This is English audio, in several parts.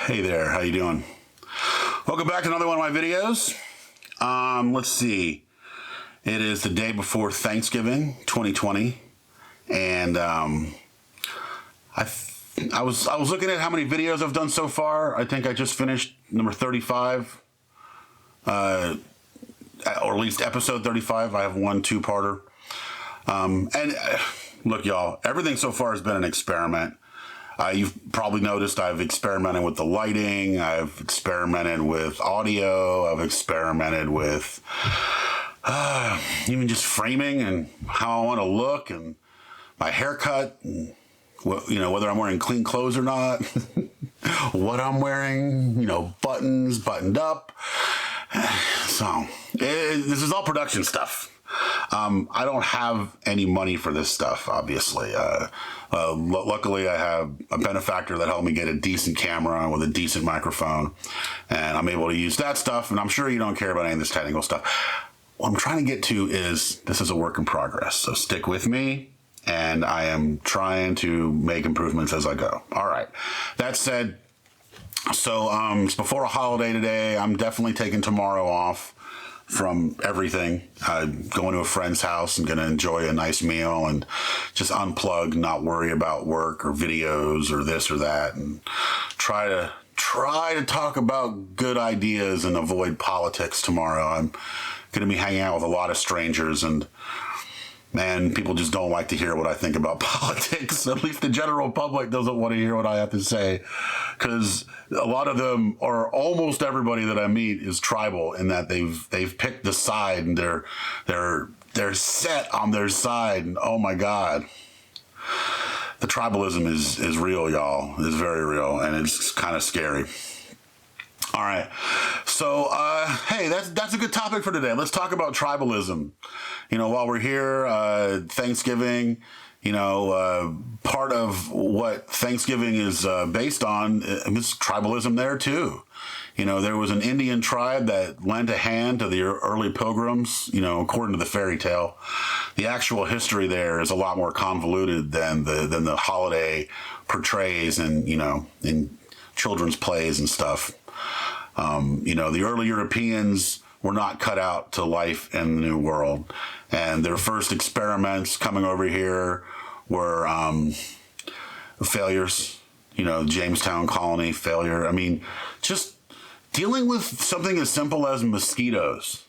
Hey there, how you doing? Welcome back to another one of my videos. Let's see. It is the day before Thanksgiving 2020, and I was looking at how many videos I've done so far. I think I just finished number 35, or at least episode 35. I have one two-parter. Look, y'all, everything so far has been an experiment. You've probably noticed I've experimented with the lighting, I've experimented with audio, I've experimented with even just framing and how I want to look and my haircut, and whether I'm wearing clean clothes or not, what I'm wearing, buttons, buttoned up. So this is all production stuff. I don't have any money for this stuff, obviously. Luckily, I have a benefactor that helped me get a decent camera with a decent microphone, and I'm able to use that stuff, and I'm sure you don't care about any of this technical stuff. What I'm trying to get to is this is a work in progress, so stick with me, and I am trying to make improvements as I go. All right. That said, so it's before a holiday today. I'm definitely taking tomorrow off from everything. Going to a friend's house and going to enjoy a nice meal and just unplug, not worry about work or videos or this or that, and try to talk about good ideas and avoid politics tomorrow. I'm going to be hanging out with a lot of strangers, and man, people just don't like to hear what I think about politics. At least the general public doesn't want to hear what I have to say, because a lot of them, or almost everybody that I meet, is tribal in that they've picked the side, and they're set on their side. And oh my God, the tribalism is real, y'all. It's very real, and it's kind of scary. All right, so hey, that's a good topic for today. Let's talk about tribalism. While we're here, Thanksgiving, part of what Thanksgiving is based on is tribalism there too. There was an Indian tribe that lent a hand to the early pilgrims, according to the fairy tale. The actual history there is a lot more convoluted than the holiday portrays in children's plays and stuff. The early Europeans were not cut out to life in the New World, and their first experiments coming over here were failures. Jamestown colony failure. I mean, just dealing with something as simple as mosquitoes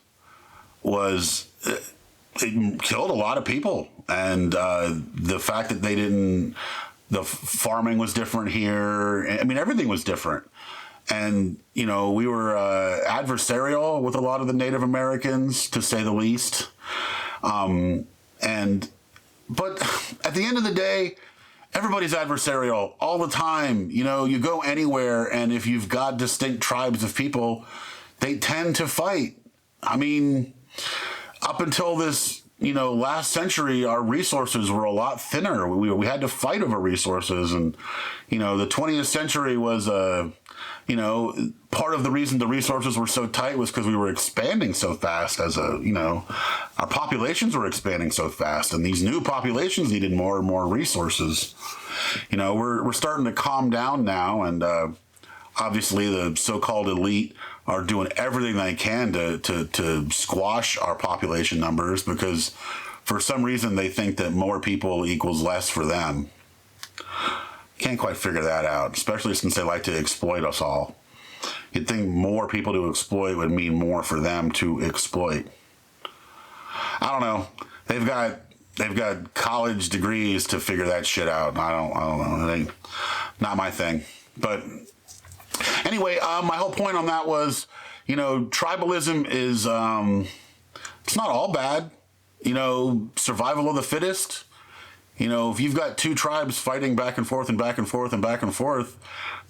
it killed a lot of people, and the fact that the farming was different here. I mean, everything was different. And, we were adversarial with a lot of the Native Americans, to say the least. But at the end of the day, everybody's adversarial all the time. You go anywhere, and if you've got distinct tribes of people, they tend to fight. I mean, up until this, last century, our resources were a lot thinner. We had to fight over resources. And, the 20th century was part of the reason the resources were so tight was because we were expanding so fast our populations were expanding so fast, and these new populations needed more and more resources. We're starting to calm down now, and obviously the so-called elite are doing everything they can to squash our population numbers, because for some reason they think that more people equals less for them. Can't quite figure that out, especially since they like to exploit us all. You'd think more people to exploit would mean more for them to exploit. I don't know. They've got college degrees to figure that shit out. I don't know. It ain't not my thing. But anyway, my whole point on that was, tribalism is it's not all bad. Survival of the fittest. If you've got two tribes fighting back and forth and back and forth and back and forth,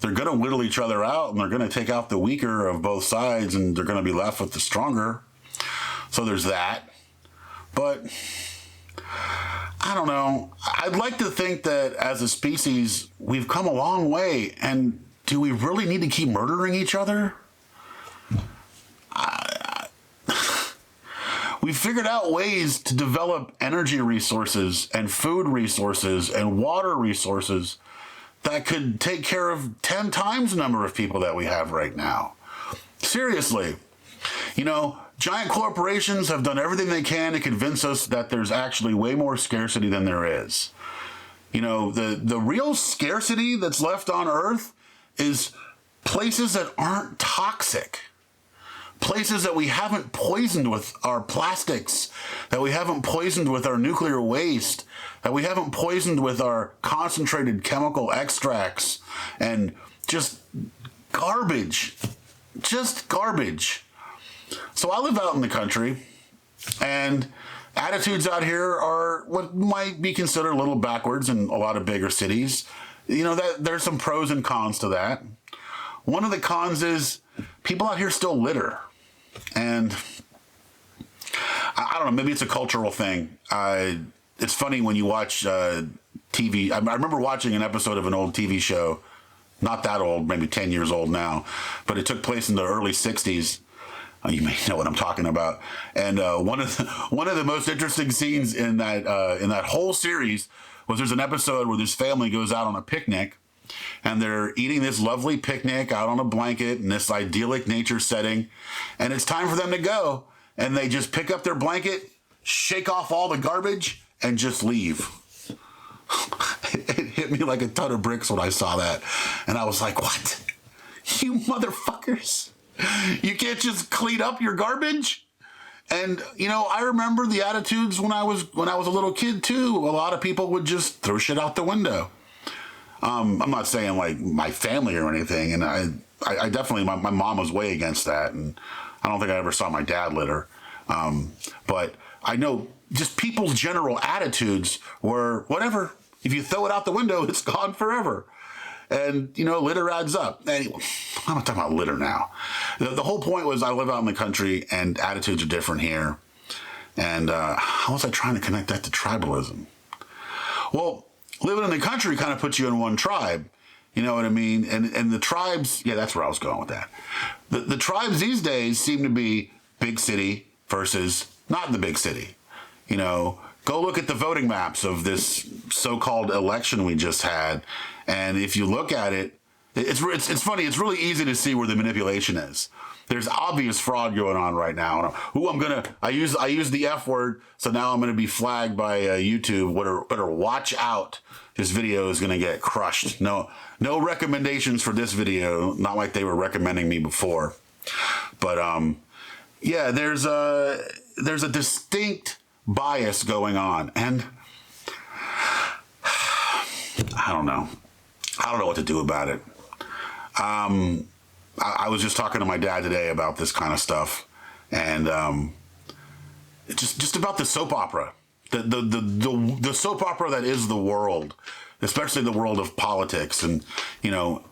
they're going to whittle each other out, and they're going to take out the weaker of both sides, and they're going to be left with the stronger. So there's that. But I don't know. I'd like to think that as a species, we've come a long way. And do we really need to keep murdering each other? We figured out ways to develop energy resources and food resources and water resources that could take care of 10 times the number of people that we have right now. Seriously. You know, giant corporations have done everything they can to convince us that there's actually way more scarcity than there is. You know, the real scarcity that's left on Earth is places that aren't toxic. Places that we haven't poisoned with our plastics, that we haven't poisoned with our nuclear waste, that we haven't poisoned with our concentrated chemical extracts, and just garbage. Just garbage. So I live out in the country, and attitudes out here are what might be considered a little backwards in a lot of bigger cities. You know, that there's some pros and cons to that. One of the cons is people out here still litter. And I don't know, maybe it's a cultural thing. It's funny when you watch TV. I remember watching an episode of an old TV show, not that old, maybe 10 years old now, but it took place in the early 60s. You may know what I'm talking about. And one of the most interesting scenes in that whole series was there's an episode where this family goes out on a picnic, and they're eating this lovely picnic out on a blanket in this idyllic nature setting, and it's time for them to go, and they just pick up their blanket, shake off all the garbage, and just leave. It hit me like a ton of bricks when I saw that, and I was like, what? You motherfuckers. You can't just clean up your garbage? And, you know, I remember the attitudes when I was a little kid, too. A lot of people would just throw shit out the window. I'm not saying, like, my family or anything, and I definitely, my mom was way against that, and I don't think I ever saw my dad litter. But I know just people's general attitudes were, whatever, if you throw it out the window, it's gone forever. And, you know, litter adds up. Anyway, I'm not talking about litter now. The whole point was I live out in the country, and attitudes are different here. And how was I trying to connect that to tribalism? Well, living in the country kind of puts you in one tribe. You know what I mean? And the tribes, yeah, that's where I was going with that. The tribes these days seem to be big city versus not the big city. You know, go look at the voting maps of this so-called election we just had. And if you look at it, it's funny. It's really easy to see where the manipulation is. There's obvious fraud going on right now. I use the F word, so now I'm gonna be flagged by YouTube. Better watch out. This video is gonna get crushed. No recommendations for this video. Not like they were recommending me before. But yeah, there's a distinct bias going on, and I don't know what to do about it. I was just talking to my dad today about this kind of stuff, and just about the soap opera, the soap opera that is the world, especially the world of politics, and you know,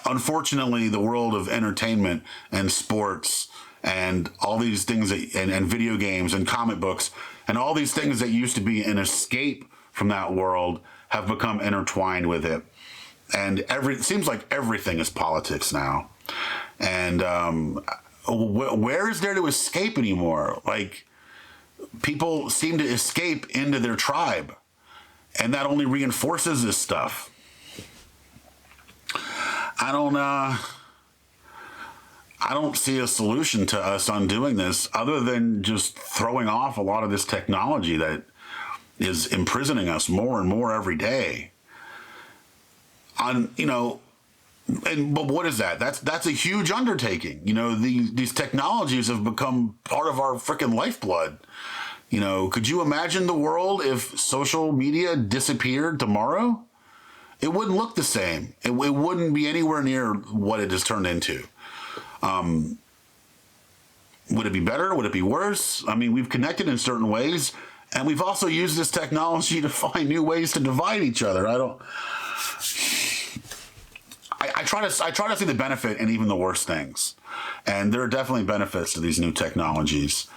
unfortunately, the world of entertainment and sports and all these things and video games and comic books and all these things that used to be an escape from that world have become intertwined with it. And it seems like everything is politics now. And where is there to escape anymore? Like, people seem to escape into their tribe, and that only reinforces this stuff. I don't see a solution to us undoing this other than just throwing off a lot of this technology that is imprisoning us more and more every day. But what is that? That's a huge undertaking. You know, these technologies have become part of our freaking lifeblood. You know, could you imagine the world if social media disappeared tomorrow? It wouldn't look the same. It wouldn't be anywhere near what it has turned into. Would it be better? Would it be worse? I mean, we've connected in certain ways, and we've also used this technology to find new ways to divide each other. I try to see the benefit in even the worst things, and there are definitely benefits to these new technologies.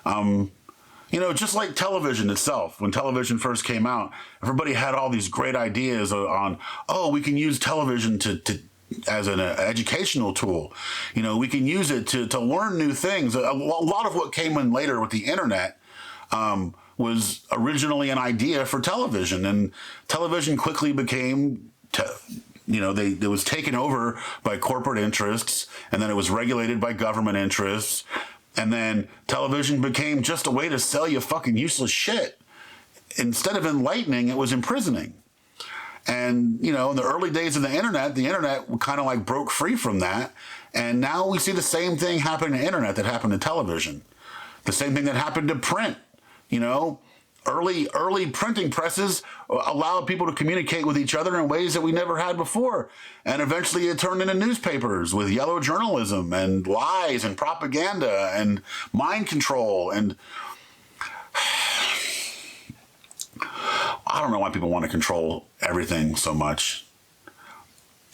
You know, just like television itself. When television first came out, everybody had all these great ideas on, we can use television as an educational tool. You know, we can use it to learn new things. A lot of what came in later with the internet was originally an idea for television, and television quickly became it was taken over by corporate interests, and then it was regulated by government interests, and then television became just a way to sell you fucking useless shit. Instead of enlightening, it was imprisoning. And, in the early days of the internet kind of like broke free from that. And now we see the same thing happen to the internet that happened to television. The same thing that happened to print. Early printing presses allowed people to communicate with each other in ways that we never had before. And eventually it turned into newspapers with yellow journalism and lies and propaganda and mind control. And I don't know why people want to control everything so much.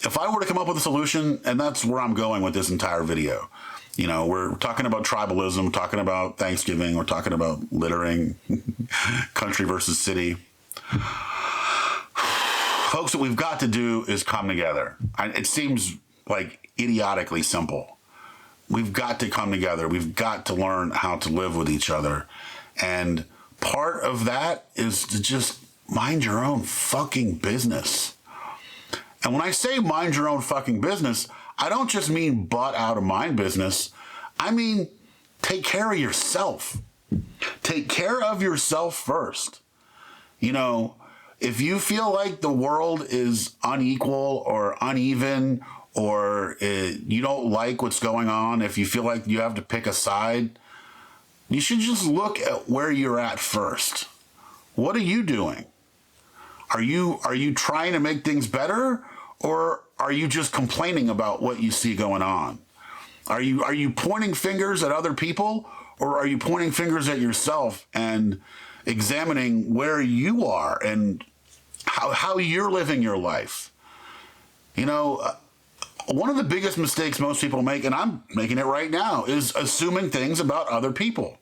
If I were to come up with a solution, and that's where I'm going with this entire video, we're talking about tribalism, we're talking about Thanksgiving, we're talking about littering, country versus city. Folks, what we've got to do is come together. It seems like idiotically simple. We've got to come together. We've got to learn how to live with each other. And part of that is to just mind your own fucking business. And when I say mind your own fucking business, I don't just mean butt out of mind business. I mean, take care of yourself. Take care of yourself first. If you feel like the world is unequal or uneven, or you don't like what's going on, if you feel like you have to pick a side, you should just look at where you're at first. What are you doing? Are you trying to make things better, or are you just complaining about what you see going on? Are you pointing fingers at other people, or are you pointing fingers at yourself and examining where you are and how you're living your life? One of the biggest mistakes most people make, and I'm making it right now, is assuming things about other people.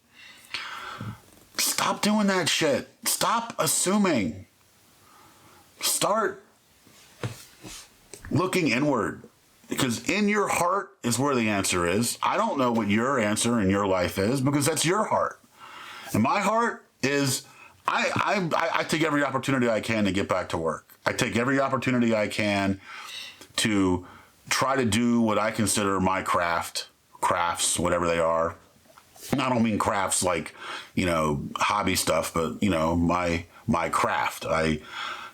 Stop doing that shit. Stop assuming. Start looking inward, because in your heart is where the answer is. I don't know what your answer in your life is, because that's your heart. And my heart is, I take every opportunity I can to get back to work. I take every opportunity I can to try to do what I consider my crafts, whatever they are. I don't mean crafts like, hobby stuff, but, my craft. I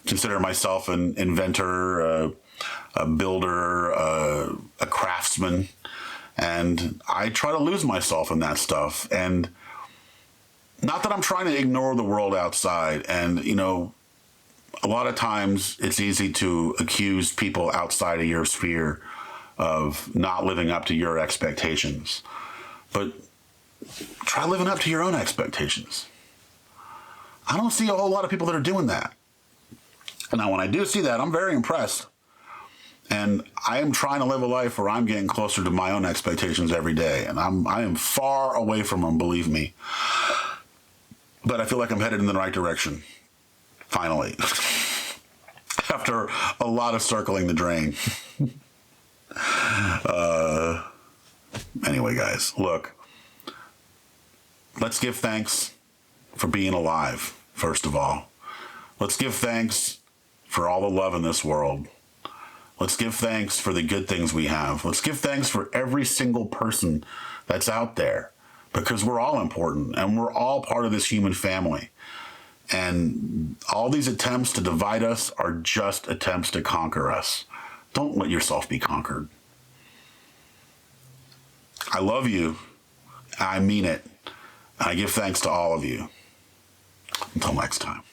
consider myself an inventor, a builder, a craftsman, and I try to lose myself in that stuff. And not that I'm trying to ignore the world outside. And, a lot of times it's easy to accuse people outside of your sphere of not living up to your expectations. But try living up to your own expectations. I don't see a whole lot of people that are doing that. Now, when I do see that, I'm very impressed. And I am trying to live a life where I'm getting closer to my own expectations every day. And I am far away from them, believe me. But I feel like I'm headed in the right direction. Finally. After a lot of circling the drain. Anyway, guys, look. Let's give thanks for being alive, first of all. Let's give thanks for all the love in this world. Let's give thanks for the good things we have. Let's give thanks for every single person that's out there, because we're all important and we're all part of this human family. And all these attempts to divide us are just attempts to conquer us. Don't let yourself be conquered. I love you. I mean it. I give thanks to all of you. Until next time.